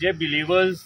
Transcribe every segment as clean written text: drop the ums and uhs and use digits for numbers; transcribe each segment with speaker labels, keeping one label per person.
Speaker 1: जे बिलिवर्स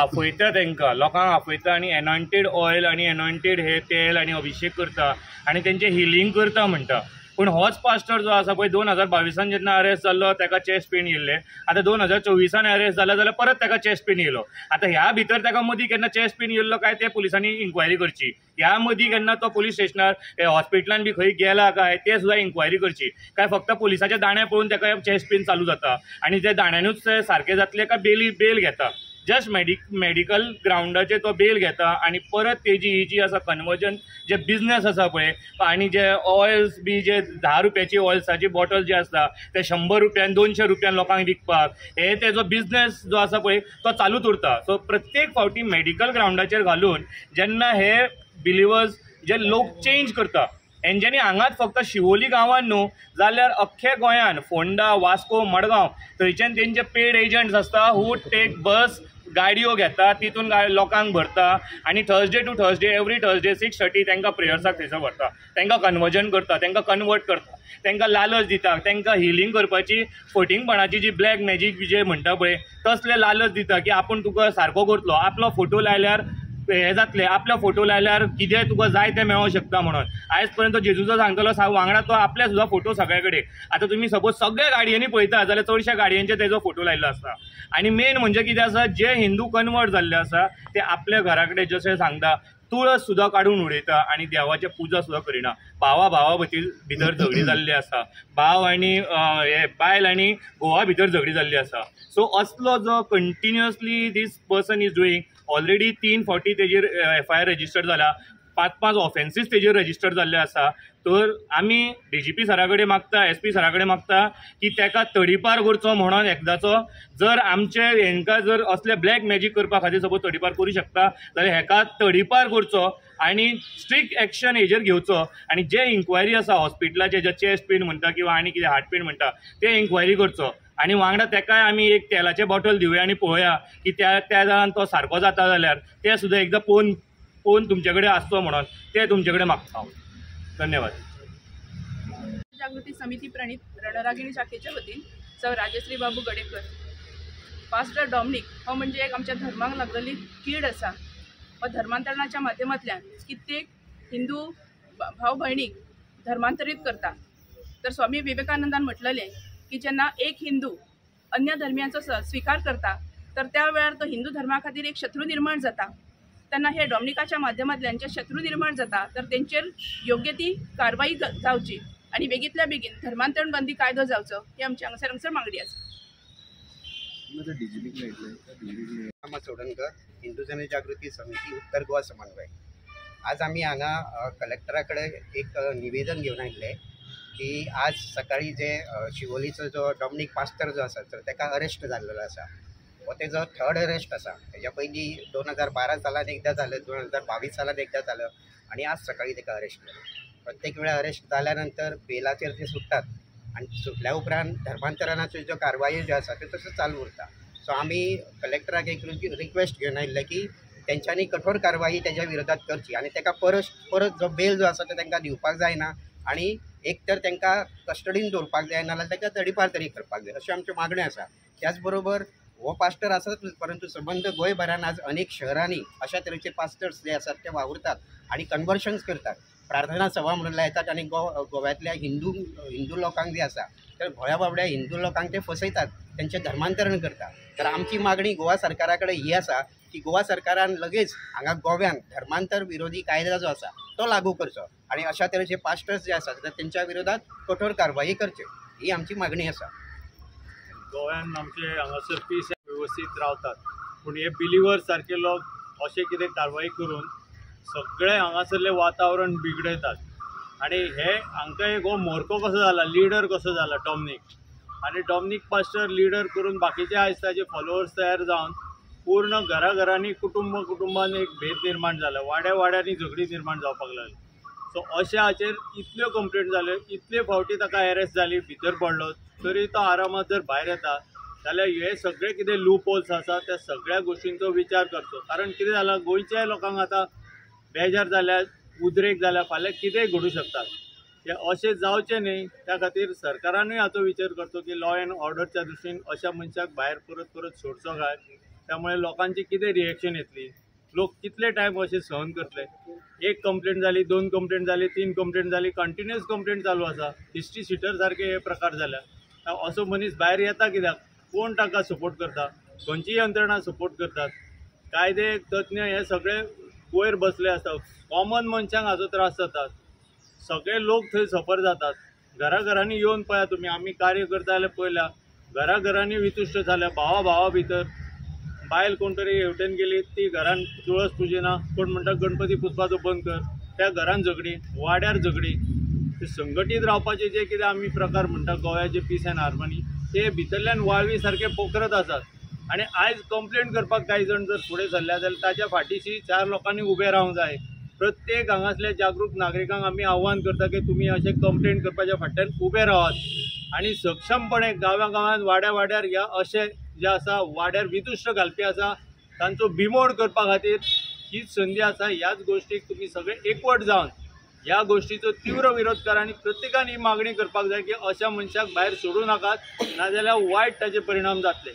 Speaker 1: आपयता तांकां लोकांक आपयता आनी एनॉयंटेड ऑयल आनी एनॉयंटेड हे तेल आनी अभिषेक करता आनी तेंचे हिलींग करता म्हणटा। पूण होच पास्टर जो आसा पळय 2022 जेन्ना अरेस्ट जाल्लो ताका चेस्ट पेन येयल्ले, आतां 2024 अरेस्ट जाला जाल्यार परत ताका चेस्ट पेन येयलो। आतां ह्या भितर ताका मदीं केन्ना चेस्ट पेन येयल्लो काय ते पुलिसांनी इन्क्वायरी करची, ह्या मदीं केन्ना तो पुलीस स्टेशनार हॉस्पिटलान बी खंय गेला काय ते सुद्दां इन्क्वायरी करची, काय फक्त पुलिसाचे दाणे पळोवन ताका चेस्ट पेन चालू जाता आनी ते दाण्यानूच ते सारके जातले काय बेल घेता। जस्ट मेडिकल ग्राउंडाचेर तो बेल घेता आनी परत तेजी ही जी आसा कन्वर्जन जे बिजनेस आसा पळय आनी जे ऑयल्स बी जे 10 रुपयाची ऑयल्साची बॉटल जे आसता ते 100 रुपयान 200 रुपयान लोकांक विकपाक हे तेजो बिजनेस जो आसा पळय तो चालूच उरता। सो प्रत्येक फावटी मेडिकल ग्राउंडाचेर घालून जेन्ना हे बिलिवर्स जे लोक चेंज करता हेंच्यांनी हांगाच फक्त शिवोली गांवांत न्हू जाल्यार अख्खे गोंयान फोंडा, वास्को, मडगांव थंयच्यान तेंचे पेड एजंट्स आसता हू टेक बस गाडयो घेता तितून लोकांक भरता आनी Thursday to Thursday every Thursday 6:30 तांकां प्रेयर्साक थंयसर व्हरता, तांकां कन्वर्जन करता, तांकां कन्वर्ट करता, तांकां लालच दिता, तांकां हिलींग करपाची फटींगपणाची जी ब्लॅक मॅजीक जे म्हणटा पळय तसले लालच दिता की आपूण तुका सारको करतलो, आपलो फोटो लायल्यार हे जातले, आपलो फोटो लायल्यार कितें तुका जाय तें मेळोंक शकता म्हणून। आयज पर्यंत जेजूचो सांगतलो वांगडा तो आपले सुद्दां फोटो सगळे कडेन। आतां तुमी सपोज सगळ्या गाडयांनी पळयता जाल्यार चडशा गाडयांचेर तेजो फोटो लायल्लो आसता आनी मेन म्हणजे कितें आसा जे हिंदू कन्वर्ट जाल्ले आसा ते आपल्या घरा कडेन जशें सांगता तुळस सुद्दां काडून उडयता आनी देवाचें पुजा सुद्दां करिना। भावा भितर झगडी जाल्ली आसा, भाव आनी हे बायल आनी घोवा भितर झगडी जाल्ली आसा। सो असलो जो continuously this person is doing already 3 फावटी तेजेर FIR रजिस्टर्ड जाला, 5 ऑफेन्सीस तेजेर रजिस्टर जाल्ले आसा। तर आमी DGP सरा कडेन मागता, SP सरा कडेन मागता की ताका तडीपार करचो म्हणून एकदाचो। जर आमचे हांकां जर असले ब्लॅक मॅजीक करपा खातीर सपोज तडीपार करूं शकता जाल्यार हाका तडीपार करचो आनी स्ट्रिक्ट एक्शन हेजेर घेवचो आनी जे इन्क्वायरी आसा हॉस्पिटलाचे जे चेस्ट पेन म्हणटा किंवा आनी कितें हार्ट पेन म्हणटा ते इन्क्वायरी करचो आनी वांगडा ताकाय आमी एक तेलाचे बॉटल दिवया आनी पळोवया की त्या जाणान तो सारको जाता जाल्यार ते सुद्दां एकदां पळोवन तुमचे कडेन आसचो म्हणून ते तुमचे कडेन मागता हांव। धन्यवाद।
Speaker 2: जागृती समिती प्रणीत रणरागिणी शाखेच्या वतीन सौ राजश्री बाबू गडेकर पास्टर डॉमिनिक हो म्हणजे एक आमच्या धर्माक लागलेली कीड आसा। व धर्मांतरणाच्या माध्यमांतल्यान कित्येक हिंदू भाव भयणीक धर्मांतरीत करता। तर स्वामी विवेकानंदान म्हटलेलें की जेन्ना एक हिंदू अन्य धर्मियांचो स्वीकार करता तर त्या वेळार तो हिंदू धर्मा खातीर एक शत्रू निर्माण जाता। तेन्ना हे डॉमिनिकाच्या माध्यमांतल्यान जे शत्रू निर्माण जाता तर तेंचेर योग्य ती कारवाई जावची आणि बेगीतल्या बेगीन धर्मांतरण बंदी कायदो जावचो ही आमची हांगासर मागणी आसा।
Speaker 3: सोडणकर हिंदू जनजागृती समिती उत्तर गोवा समन्वय। आज आम्ही हांगा कलेक्टराकडे एक निवेदन घेऊन आयिल्ले की आज सकाळी जे शिवोलीचो जो डॉमिनिक पास्टर जो आसा तर ताका अरेस्ट जाल्लो आसा व तेजो 3rd अरेस्ट आसा। हेज्या पयलीं 2012 सालान एकदा जालें, 2022 सालान एकदा जालो आनी आज सकाळी ताका अरेस्ट केलो। प्रत्येक वेळा अरेस्ट जाल्यानंतर बेलाचेर ते सुट्टात आनी सुटल्या उपरांत धर्मांतरणाच्यो ज्यो कारवायो ज्यो आसा त्यो तसो चालू उरता। सो आमी कलेक्टराक एक रिक्वेस्ट घेवन आयिल्ले की तेंच्यांनी कठोर कारवाई तेज्या विरोधात करची आनी ताका परत जो बेल जो आसा तो तांकां दिवपाक जायना आनी एक तर तांकां कस्टडीन दवरपाक जाय नाल्यार ताका तडीपार तरी करपाक जाय अश्यो आमच्यो मागण्यो आसा। त्याच बरोबर हो पास्टर आसात परंतु संबंध गोंयभरान आज अनेक शहरांनी अशा तरेचे पास्टर्स जे आसात ते वावुरतात आणि कन्वर्शन्स करतात, प्रार्थना सभा म्हणून लायतात आणि गोव्यातल्या हिंदू लोकांक जे आसा तर भोळ्या बाबड्या हिंदू लोकांक ते फसयतात, त्यांचे धर्मांतरण करतात। तर आमची मागणी गोवा सरकाराकडे ही आसा की गोवा सरकारान लगेच हांगा गोव्यान धर्मांतर विरोधी कायदा जो आसा तो लागू करचो आणि अशा तरेचे पास्टर्स जे आसात तर त्यांच्या विरोधात कठोर कारवाई करची ही आमची मागणी आसा।
Speaker 1: गोव्यान आमचे हांगासर पीस व्यवस्थित रावतात पूण हे बिलिवर्स सारके लोक अशें कितें कारवाई करून सगळे हांगासरलें वातावरण बिगडयतात आनी हे हांकां एक हो मोरको कसो जाला, लिडर कसो जाला डॉमिनिक आनी डॉमिनिक पास्टर लिडर करून बाकीचे आयज ताचे फॉलोवर्स तयार जावन पूर्ण घराघरांनी कुटुंबान एक भेद निर्माण जाला, वाड्यांनी झगडी निर्माण जावपाक लागली। सो अशा हाचेर इतल्यो कंप्लेंट जाल्यो, इतले फावटी ताका अरेस्ट जाली, भितर पडलो तरी तो आरामात जर भायर येता जाल्यार हे सगळे कितें लूप होल्स आसा त्या सगळ्या गोष्टींचो विचार करचो। कारण कितें जालां गोंयच्या लोकांक आतां बेजार जाल्यार उद्रेक जाल्यार फाल्यां कितेंय घडूं शकता, हे अशें जावचें न्ही त्या खातीर सरकारानूय हाचो विचार करचो की लॉ एंड ऑर्डरच्या दृश्टीन अशा मनशाक भायर परत सोडचो काय
Speaker 4: त्यामुळे लोकांची कितें रिएक्शन येतली, लोक कितले टायम अशें सहन करतले. एक कंप्लेंट जाली, 2 कंप्लेंट जाली, 3 कंप्लेंट जाली, कंटिन्युअस कंप्लेंट चालू आसा. हिस्ट्री सिटर सारखे हे प्रकार जाल्या. असो मनीस भायर येता कित्याक? कोण ताका सपोर्ट करता? खंयची यंत्रणा सपोर्ट करतात? कायदे तज्ञ हे सगळे वयर बसले आसतात. कॉमन मनशांक हाचो त्रास जाता. सगळे लोक थंय सफर जातात. घराघरांनी येवन पळया तुमी, आमी कार्य करता जाल्यार पळयल्या घराघरांनी वितुश्ट जाल्या. भावा भितर बायल कोण तरी हेवटेन गेली, ती घरान तुळस पुजना, कोण म्हणटा गणपती पुजपाचो बंद कर, त्या घरान झगडी, वाड्यार झगडी. ते संघटीत रावपाचे जे कितें आमी प्रकार म्हणटा गोव्याचे पीस अँड हार्मनी, ते भितरल्यान वाळवी सारखे पोखरत आसात. आनी आयज कंप्लेंट करपाक कांय जाण जर फुडें सरल्या जाल्यार ताच्या फाटीशी 4 लोकांनी उबे रावंक जाय. प्रत्येक हांगासल्या जागृत नागरिकांक आमी आव्हान करता की तुमी अशें कंप्लेंट करपाच्या फाटल्यान उबे रावात आनी सक्षमपणे गांवागांवांत वाड्यार ह्या अशे जे आसा वाड्यार वितुश्ट घालपी आसा तांचो बिमोड करपा खातीर हीच संदी आसा. ह्याच गोश्टीक तुमी सगळे एकवट जावन ह्या गोश्टीचो तीव्र विरोध करा आनी प्रत्येकान ही मागणी करपाक जाय की अशा मनशाक भायर सोडूं नाकात, नाजाल्यार वायट ताचे परिणाम जातले.